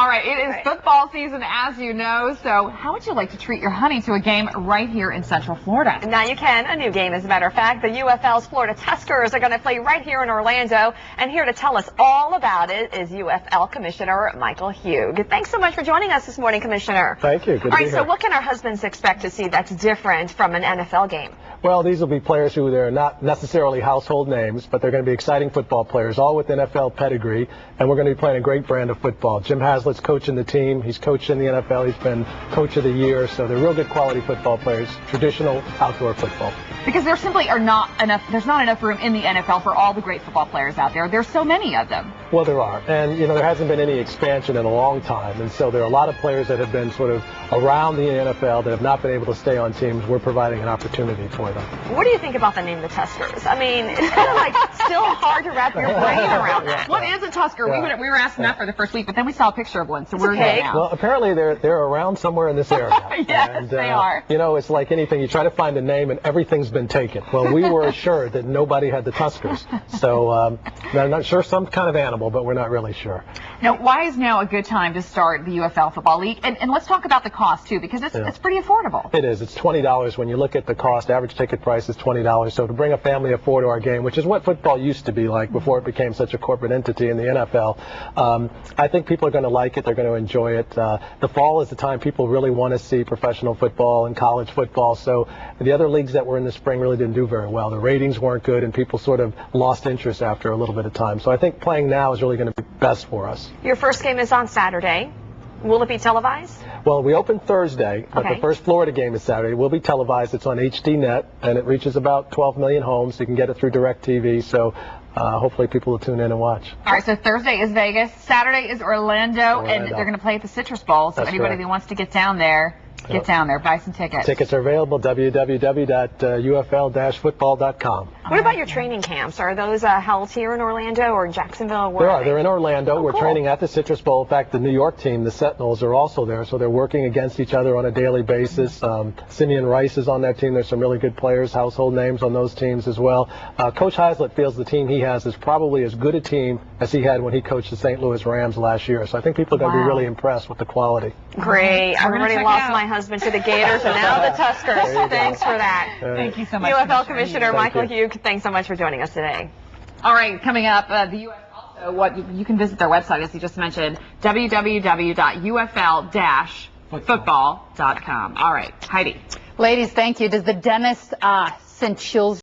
All right, it is football season, as you know, so how would you like to treat your honey to a game right here in Central Florida? Now you can. A new game, as a matter of fact. The UFL's Florida Tuskers are going to play right here in Orlando, and here to tell us all about it is UFL Commissioner Michael Huyghue. Thanks so much for joining us this morning, Commissioner. Thank you. Good to be here. So what can our husbands expect to see that's different from an NFL game? Well, these will be players who they're not necessarily household names, but they're going to be exciting football players, all with NFL pedigree, and we're going to be playing a great brand of football. Jim Haslett's coaching the team. He's coached in the NFL. He's been coach of the year, so they're real good quality football players, traditional outdoor football. Because there simply are not enough, there's not enough room in the NFL for all the great football players out there. There's so many of them. Well, there are. And, you know, there hasn't been any expansion in a long time. And so there are a lot of players that have been sort of around the NFL that have not been able to stay on teams. We're providing an opportunity for them. What do you think about the name the Tuskers? I mean, it's kind of like still hard to wrap your brain around that. What is a Tusker? Yeah. We were asking that for the first week, but then we saw a picture of one, so we're okay. now. Well, apparently they're around somewhere in this area. Yes, and, they are. You know, it's like anything. You try to find a name and everything's been taken. Well, we were assured that nobody had the Tuskers. So I'm not sure, some kind of animal, but we're not really sure. Now, why is now a good time to start the UFL Football League? And let's talk about the cost, too, because it's pretty affordable. It is. It's $20 when you look at the cost. Average ticket price is $20. So to bring a family of 4 to our game, which is what football used to be like before it became such a corporate entity in the NFL, I think people are going to like it. They're going to enjoy it. The fall is the time people really want to see professional football and college football. So the other leagues that were in the spring really didn't do very well. The ratings weren't good, and people sort of lost interest after a little bit of time. So I think playing now is really going to be best for us. Your first game is on Saturday. Will it be televised? Well, we open Thursday, but Okay. the first Florida game is Saturday. It will be televised. It's on HD.net, and it reaches about 12 million homes. You can get it through DirecTV, so hopefully people will tune in and watch. All right, so Thursday is Vegas, Saturday is Orlando. And they're going to play at the Citrus Bowl, so That's anybody correct. that wants to get down there, get down there, buy some tickets. Tickets are available, www.ufl-football.com. What about your training camps? Are those held here in Orlando or in Jacksonville? There are. They're in Orlando. Oh, We're cool. training at the Citrus Bowl. In fact, the New York team, the Sentinels, are also there, so they're working against each other on a daily basis. Simeon Rice is on that team. There's some really good players, household names on those teams as well. Coach Haslett feels the team he has is probably as good a team as he had when he coached the St. Louis Rams last year. So I think people are going to be really impressed with the quality. Great. I've already lost my husband to the Gators, and now the Tuskers. Thanks for that. Thank you so much. UFL Commissioner Michael you. Huyghue, thanks so much for joining us today. All right, coming up, the U.S. also, you can visit their website, as you just mentioned, www.ufl-football.com. All right, Heidi. Ladies, thank you. Does the dentist send chills